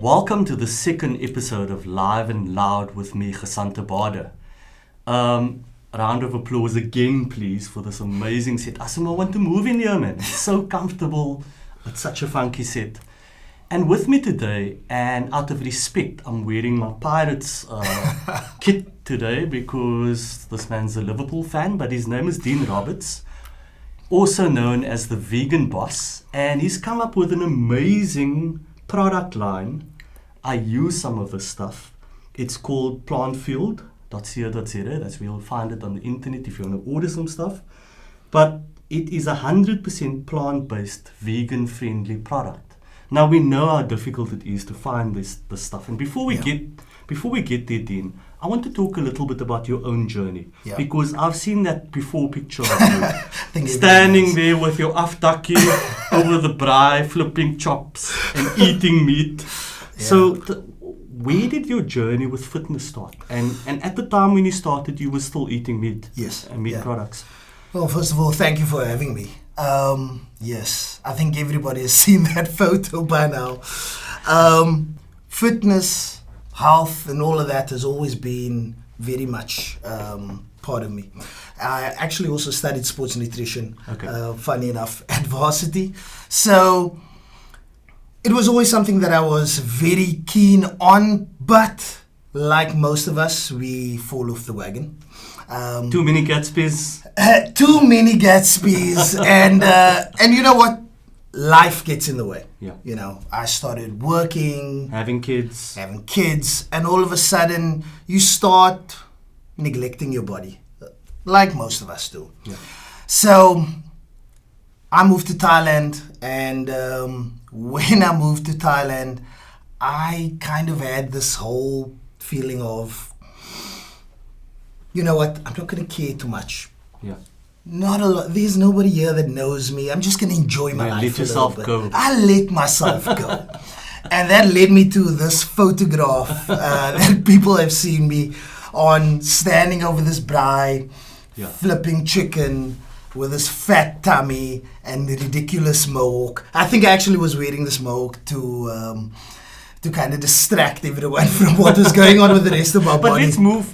Welcome to the second episode of Live and Loud with me, Gesante Bader. Round of applause again, please, for this amazing set. I want to move in here, man. It's so comfortable. It's such a funky set. And with me today, and out of respect, I'm wearing my Pirates kit today because this man's a Liverpool fan, but his name is Dean Roberts, also known as the Vegan Boss, and he's come up with an amazing product line. I use some of this stuff. It's called Plantfuelled.co.za. That's where you'll find it on the internet if you want to order some stuff. But it is 100% plant-based, vegan-friendly product. Now we know how difficult it is to find this stuff. And before we get there, Dean, I want to talk a little bit about your own journey. Yeah. Because I've seen that before picture of you standing there with your afdakkie over the braai, flipping chops and eating meat. Yeah. So where did your journey with fitness start? And at the time when you started, you were still eating meat. Yes. And meat products. Well, first of all, thank you for having me. Yes, I think everybody has seen that photo by now. Fitness, health, and all of that has always been very much part of me. I actually also studied sports nutrition, funny enough, at varsity. So it was always something that I was very keen on, but like most of us, we fall off the wagon. Too many Gatsby's. Too many Gatsby's, and you know what? Life gets in the way. Yeah. You know, I started working, having kids, and all of a sudden you start neglecting your body, like most of us do. Yeah. So I moved to Thailand, and when I moved to Thailand, I kind of had this whole feeling of, you know what, I'm not going to care too much. Yeah. Not a lot. There's nobody here that knows me. I'm just going to enjoy my life. Let yourself go. I let myself go. And that led me to this photograph that people have seen me on, standing over this braai, flipping chicken with this fat tummy and the ridiculous mohawk. I think I actually was wearing this mohawk to kind of distract everyone from what was going on with the rest of my body. But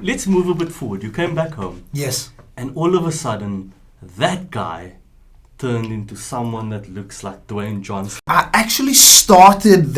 let's move a bit forward. You came back home. Yes. And all of a sudden, that guy turned into someone that looks like Dwayne Johnson. I actually started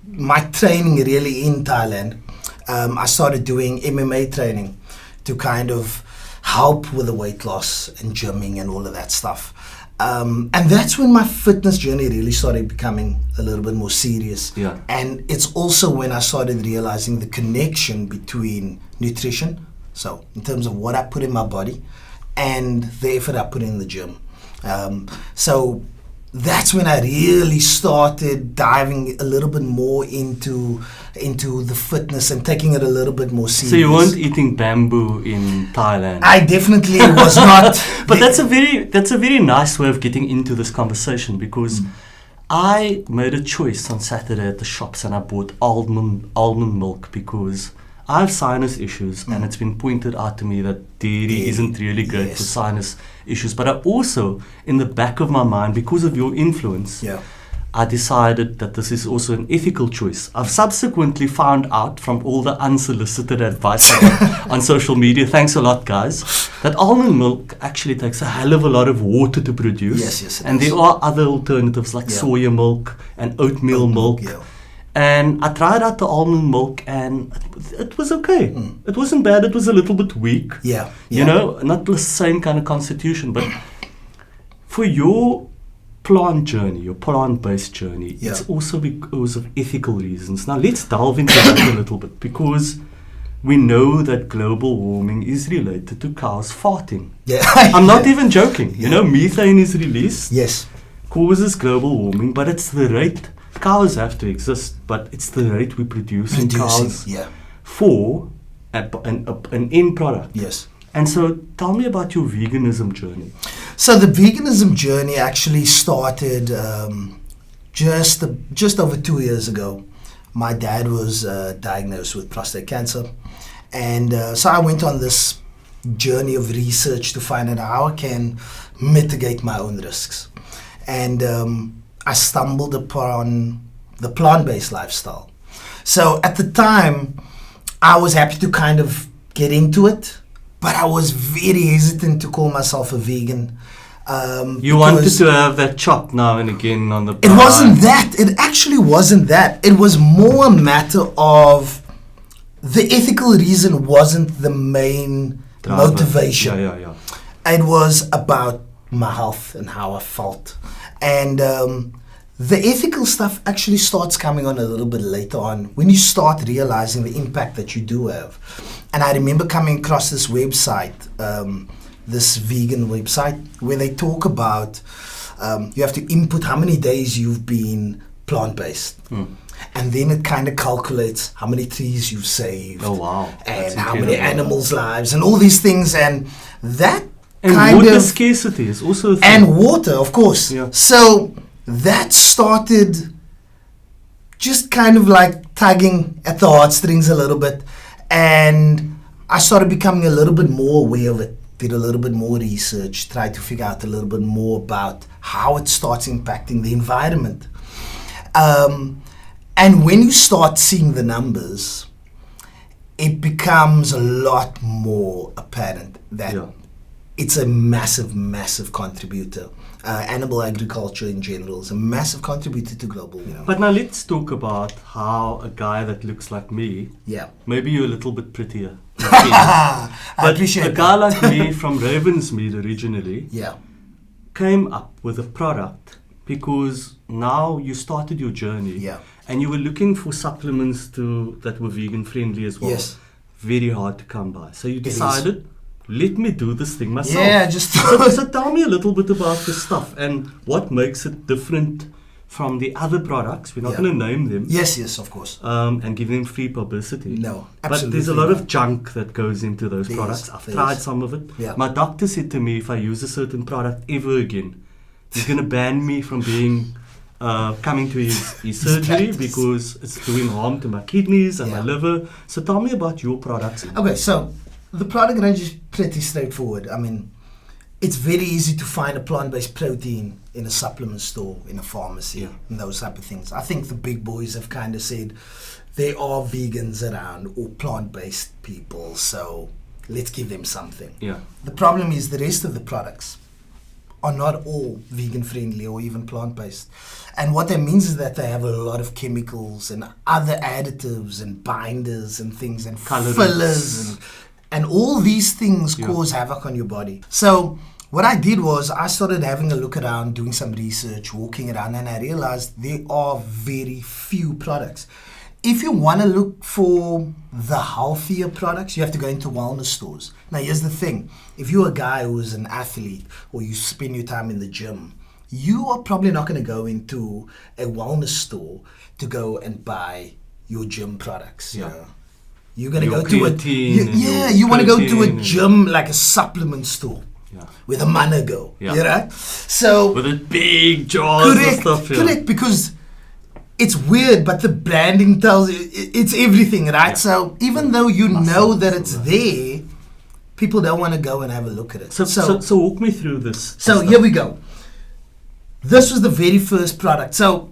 my training really in Thailand. I started doing MMA training to kind of help with the weight loss and gymming and all of that stuff. And that's when my fitness journey really started becoming a little bit more serious. Yeah. And it's also when I started realizing the connection between nutrition, so in terms of what I put in my body, and the effort I put in the gym. So that's when I really started diving a little bit more into the fitness and taking it a little bit more serious. So you weren't eating bamboo in Thailand? I definitely was not. But that's a very nice way of getting into this conversation, because I made a choice on Saturday at the shops and I bought almond milk because I have sinus issues, and it's been pointed out to me that dairy isn't really great for sinus issues. But I also, in the back of my mind, because of your influence, I decided that this is also an ethical choice. I've subsequently found out from all the unsolicited advice I got on social media, thanks a lot guys, that almond milk actually takes a hell of a lot of water to produce. Yes, and there are other alternatives like soya milk and oatmeal milk. And I tried out the almond milk, and it was okay. It wasn't bad. It was a little bit weak. You know, not the same kind of constitution. But for your plant journey, your plant-based journey, it's also because of ethical reasons. Now, let's delve into that a little bit, because we know that global warming is related to cows farting. I'm not even joking. You know, methane is released. Causes global warming, but it's the rate. Cows have to exist, but it's the rate we produce in cows for an end product. And so tell me about your veganism journey. So the veganism journey actually started just over 2 years ago. My dad was diagnosed with prostate cancer. And so I went on this journey of research to find out how I can mitigate my own risks. And I stumbled upon the plant-based lifestyle. So at the time, I was happy to kind of get into it, but I was very hesitant to call myself a vegan. You wanted to have that chop now and again on the It wasn't that. It actually wasn't that. It was more a matter of the ethical reason wasn't the main motivation. Yeah. It was about my health and how I felt. And the ethical stuff actually starts coming on a little bit later on when you start realizing the impact that you do have. And I remember coming across this website, this vegan website, where they talk about you have to input how many days you've been plant-based. And then it kind of calculates how many trees you've saved. Oh, wow. And how many animals' lives and all these things. And that and kind water of... scarcity is also a thing. And water, of course. Yeah. So that started just kind of like tugging at the heartstrings a little bit. And I started becoming a little bit more aware of it. Did a little bit more research, tried to figure out a little bit more about how it starts impacting the environment. And when you start seeing the numbers, it becomes a lot more apparent that it's a massive, massive contributor. Animal agriculture in general is a massive contributor to global. But now let's talk about how a guy that looks like me, maybe you're a little bit prettier. I appreciate a guy like me from Ravensmead originally Yeah. came up with a product because now you started your journey Yeah. and you were looking for supplements that were vegan friendly as well. Yes. Very hard to come by. So you decided, let me do this thing myself. Yeah, just So tell me a little bit about this stuff and what makes it different from the other products. We're not going to name them. Yes, of course. And give them free publicity. No, But absolutely there's a lot not. of junk that goes into those products. I've tried some of it. Yeah. My doctor said to me, if I use a certain product ever again, he's going to ban me from being coming to his surgery because it's doing harm to my kidneys and my liver. So tell me about your products. Okay, so the product range is pretty straightforward. I mean, it's very easy to find a plant-based protein in a supplement store, in a pharmacy, and those type of things. I think the big boys have kind of said there are vegans around or plant-based people, so let's give them something. Yeah. The problem is the rest of the products are not all vegan-friendly or even plant-based. And what that means is that they have a lot of chemicals and other additives and binders and things and Colorants. fillers and all these things cause havoc on your body. So what I did was I started having a look around, doing some research, walking around, and I realized there are very few products. If you want to look for the healthier products, you have to go into wellness stores. Now, here's the thing. If you're a guy who's an athlete or you spend your time in the gym, you are probably not going to go into a wellness store to go and buy your gym products. You know? You're going to go to you want to go to a gym, like a supplement store. Where the mana go, you know? So with the big jars and stuff. Correct, because it's weird, but the branding tells you it's everything, right? Yeah. So even though you know that it's there, people don't want to go and have a look at it. So walk me through this. So here we go. This was the very first product. So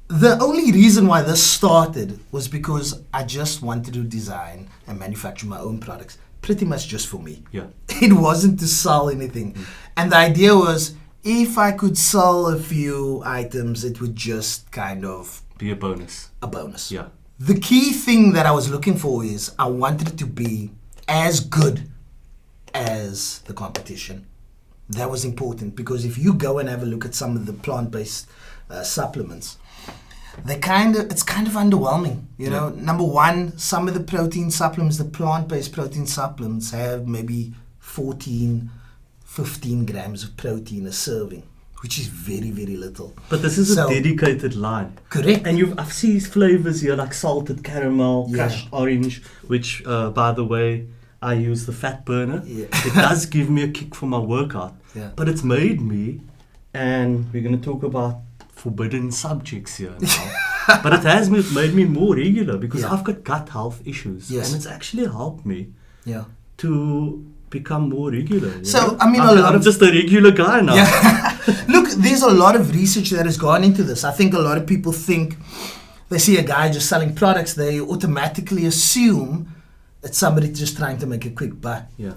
the only reason why this started was because I just wanted to design and manufacture my own products. Pretty much just for me. Yeah. It wasn't to sell anything. And the idea was, if I could sell a few items, it would just kind of be a bonus. A bonus. Yeah. The key thing that I was looking for is I wanted it to be as good as the competition. That was important because if you go and have a look at some of the plant-based supplements, it's kind of underwhelming, you know. Number one, some of the protein supplements, the plant-based protein supplements, have maybe 14, 15 grams of protein a serving, which is very, very little. But this is a dedicated line. Correct. And I've seen flavors here like salted caramel, crushed orange, which, by the way, I use the fat burner. Yeah. It does give me a kick for my workout. Yeah. But it's made me, and we're going to talk about forbidden subjects here now. But it has made me more regular because I've got gut health issues. Yes. And it's actually helped me to become more regular. So, I mean, I'm just a regular guy now. Yeah. Look, there's a lot of research that has gone into this. I think a lot of people think they see a guy just selling products, they automatically assume it's somebody just trying to make a quick buck. Yeah.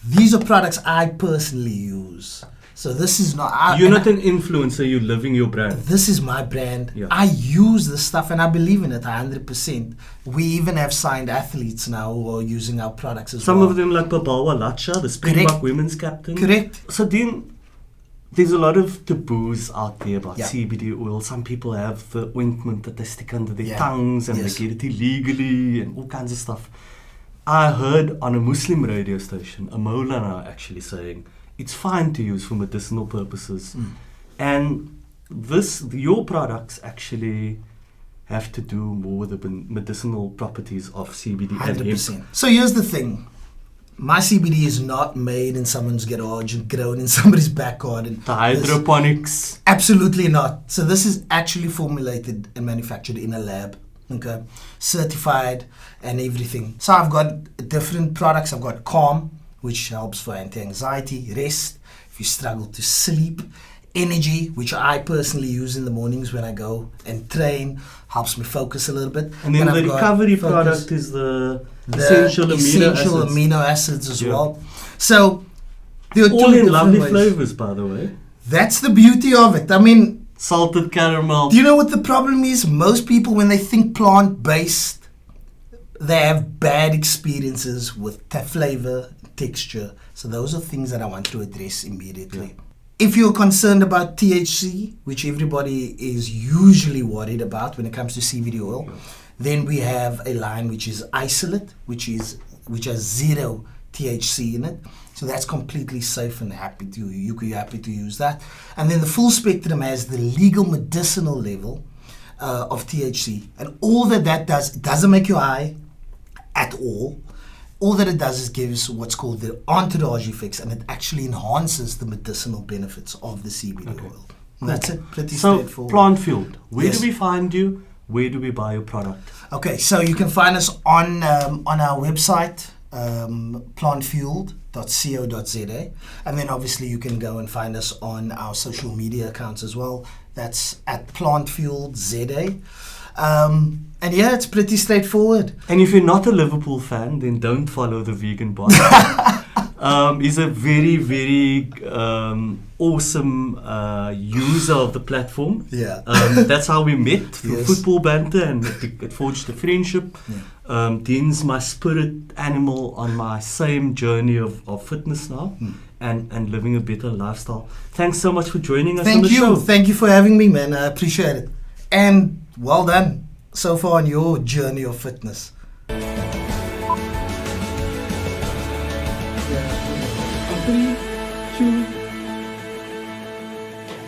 These are products I personally use. So this is not... You're not an influencer, you're living your brand. This is my brand. Yeah. I use this stuff and I believe in it 100%. We even have signed athletes now who are using our products as well. Some of them like Babawa Latsha, the Springbok women's captain. Correct. So then, there's a lot of taboos out there about Yeah. CBD oil. Some people have the ointment that they stick under their Yeah. tongues and Yes. they get it illegally and all kinds of stuff. I heard on a Muslim radio station, a Maulana actually saying, it's fine to use for medicinal purposes. And your products actually have to do more with the medicinal properties of CBD and hemp. 100%. So here's the thing. My CBD is not made in someone's garage and grown in somebody's back garden. The hydroponics. Absolutely not. So this is actually formulated and manufactured in a lab. Okay. Certified and everything. So I've got different products. I've got Calm, which helps for anti-anxiety, rest, if you struggle to sleep, Energy, which I personally use in the mornings when I go and train, helps me focus a little bit. And then I've the got recovery focus, product is the essential amino acids as well. So there are all two in different lovely ways. flavors, by the way. That's the beauty of it. I mean, Salted caramel. do you know what the problem is? Most people, when they think plant-based, they have bad experiences with flavor, texture. So those are things that I want to address immediately. Yeah. If you're concerned about THC, which everybody is usually worried about when it comes to CBD oil, then we have a line which is isolate, which has 0 THC in it. So that's completely safe and you'll be happy to use that. And then the full spectrum has the legal medicinal level of THC. And all that does, it doesn't make you high at all. All that it does is gives what's called the entourage effects, and it actually enhances the medicinal benefits of the CBD oil. And that's it, pretty straightforward. So, Plantfuelled, where Yes. do we find you? Where do we buy your product? Okay, so you can find us on our website, plantfuelled.co.za, and then obviously you can go and find us on our social media accounts as well. That's at plantfuelledza. And yeah, it's pretty straightforward. And if you're not a Liverpool fan, then don't follow the vegan boss. He's a very, very awesome user of the platform. Yeah. That's how we met through Yes. football banter, and it forged a friendship. Yeah. Dean's my spirit animal on my same journey of fitness now and living a better lifestyle. Thanks so much for joining us on the show. Thank you for having me, man. I appreciate it. And well done so far on your journey of fitness.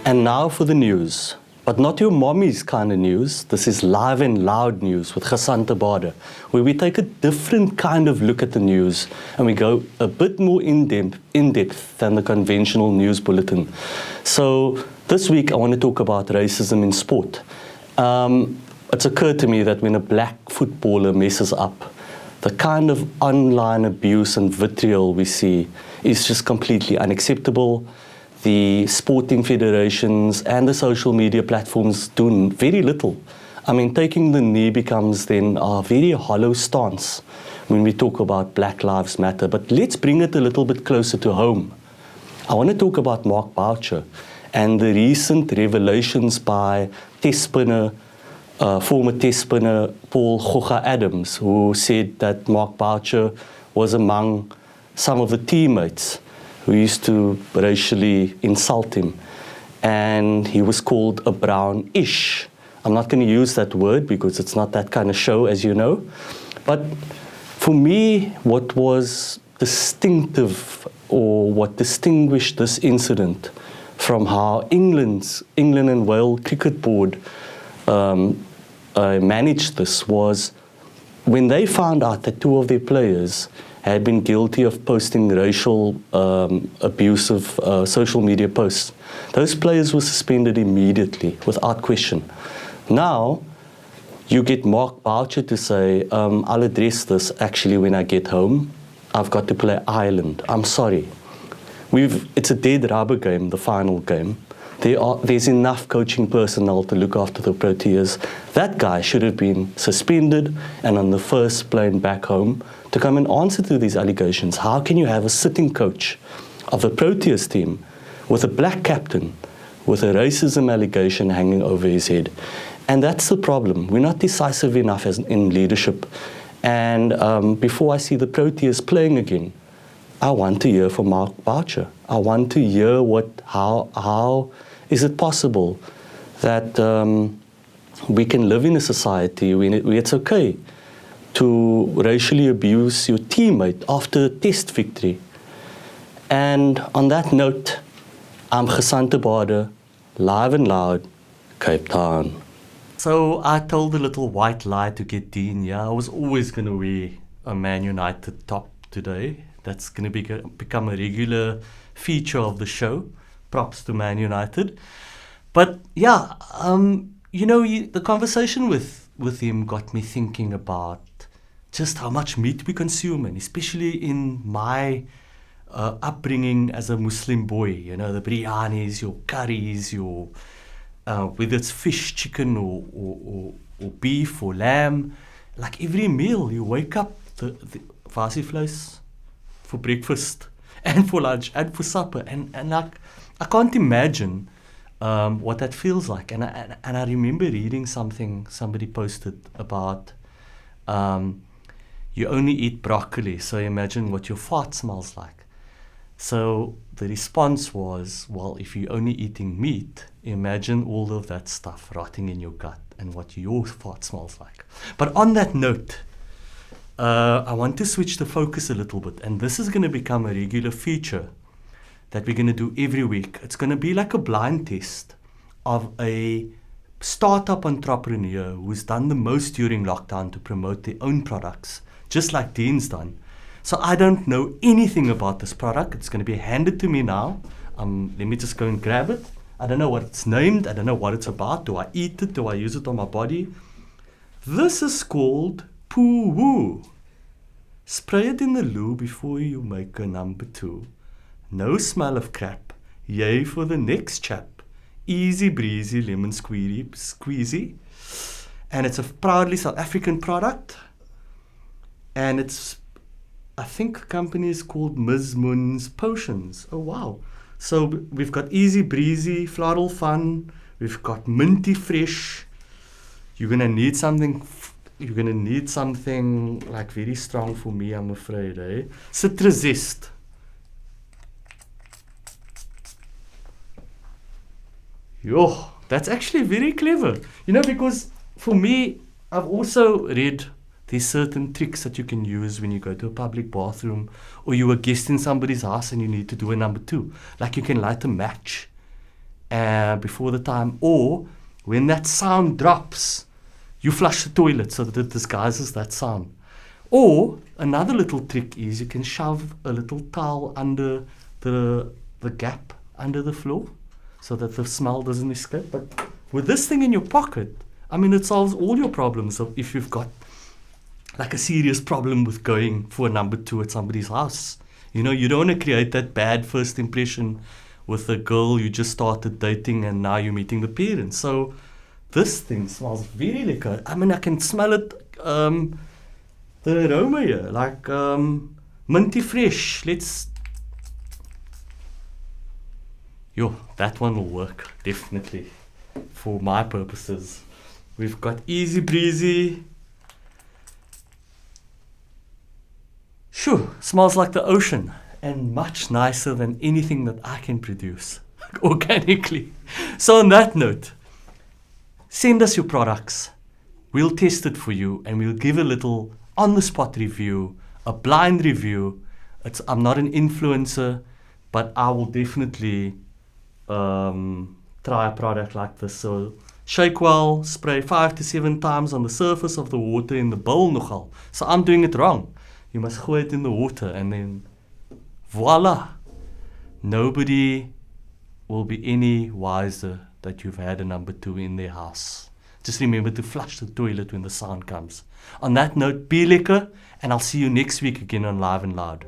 And now for the news. But not your mommy's kind of news. This is live and loud news with Gesante Bade, where we take a different kind of look at the news and we go a bit more in depth than the conventional news bulletin. So this week I want to talk about racism in sport. It's occurred to me that when a black footballer messes up, the kind of online abuse and vitriol we see is just completely unacceptable. The sporting federations and the social media platforms do very little. I mean, taking the knee becomes then a very hollow stance when we talk about Black Lives Matter. But let's bring it a little bit closer to home. I want to talk about Mark Boucher and the recent revelations by former test spinner Paul Gogga Adams, who said that Mark Boucher was among some of the teammates who used to racially insult him. And he was called a brown-ish. I'm not going to use that word because it's not that kind of show, as you know. But for me, what was distinctive or what distinguished this incident from how England and Wales Cricket Board managed this was when they found out that 2 of their players had been guilty of posting racial abusive social media posts. Those players were suspended immediately, without question. Now, you get Mark Boucher to say, I'll address this actually when I get home. I've got to play Ireland. I'm sorry. It's a dead rubber game, the final game. There's enough coaching personnel to look after the Proteas. That guy should have been suspended and on the first plane back home to come and answer to these allegations. How can you have a sitting coach of the Proteas team with a black captain with a racism allegation hanging over his head? And that's the problem. We're not decisive enough in leadership. And before I see the Proteas playing again, I want to hear from Mark Boucher. I want to hear how is it possible that we can live in a society where it's okay to racially abuse your teammate after a test victory. And on that note, I'm Gesante Bade, live and loud, Cape Town. So I told a little white lie to get Dean. Yeah, I was always going to wear a Man United top today. That's going to become a regular feature of the show. Props to Man United. But yeah, the conversation with him got me thinking about just how much meat we consume, and especially in my upbringing as a Muslim boy, the biryanis, your curries, your whether it's fish, chicken, or beef or lamb. Like every meal, you wake up the varsievleis for breakfast and for lunch and for supper, and like I can't imagine what that feels like. And I remember reading something somebody posted about you only eat broccoli, so imagine what your fart smells like. So the response was, well, if you're only eating meat, imagine all of that stuff rotting in your gut and what your fart smells like. But on that note, I want to switch the focus a little bit, and this is going to become a regular feature that we're going to do every week. It's going to be like a blind test of a startup entrepreneur who's done the most during lockdown to promote their own products, just like Dean's done. So I don't know anything about this product. It's going to be handed to me now. Let me just go and grab it. I don't know what it's named. I don't know what it's about. Do I eat it? Do I use it on my body? This is called Poo Who. Spray it in the loo before you make a number 2. No smell of crap. Yay for the next chap. Easy breezy lemon squeezy. And it's a proudly South African product. And it's, I think the company is called Ms. Moon's Potions. Oh wow. So we've got easy breezy, floral fun. We've got minty fresh. You're gonna need something like very strong for me, I'm afraid, eh? Citrus zest. Yo, that's actually very clever. Because for me, I've also read there's certain tricks that you can use when you go to a public bathroom or you're a guest in somebody's house and you need to do a number 2. Like you can light a match before the time, or when that sound drops, you flush the toilet so that it disguises that sound. Or another little trick is you can shove a little towel under the gap under the floor so that the smell doesn't escape. But with this thing in your pocket, it solves all your problems if you've got like a serious problem with going for a number 2 at somebody's house. You don't want to create that bad first impression with a girl you just started dating and now you're meeting the parents. So this thing smells very lekker. I can smell it, the aroma here, like minty fresh. That one will work, definitely, for my purposes. We've got easy breezy. Smells like the ocean and much nicer than anything that I can produce organically. So on that note, send us your products. We'll test it for you and we'll give a little on-the-spot review, a blind review. I'm not an influencer, but I will definitely try a product like this. So shake well, spray 5 to 7 times on the surface of the water in the bowl nogal. So I'm doing it wrong. You must throw it in the water and then voila. Nobody will be any wiser that you've had a number 2 in their house. Just remember to flush the toilet when the sound comes. On that note, be lekker, and I'll see you next week again on Live and Loud.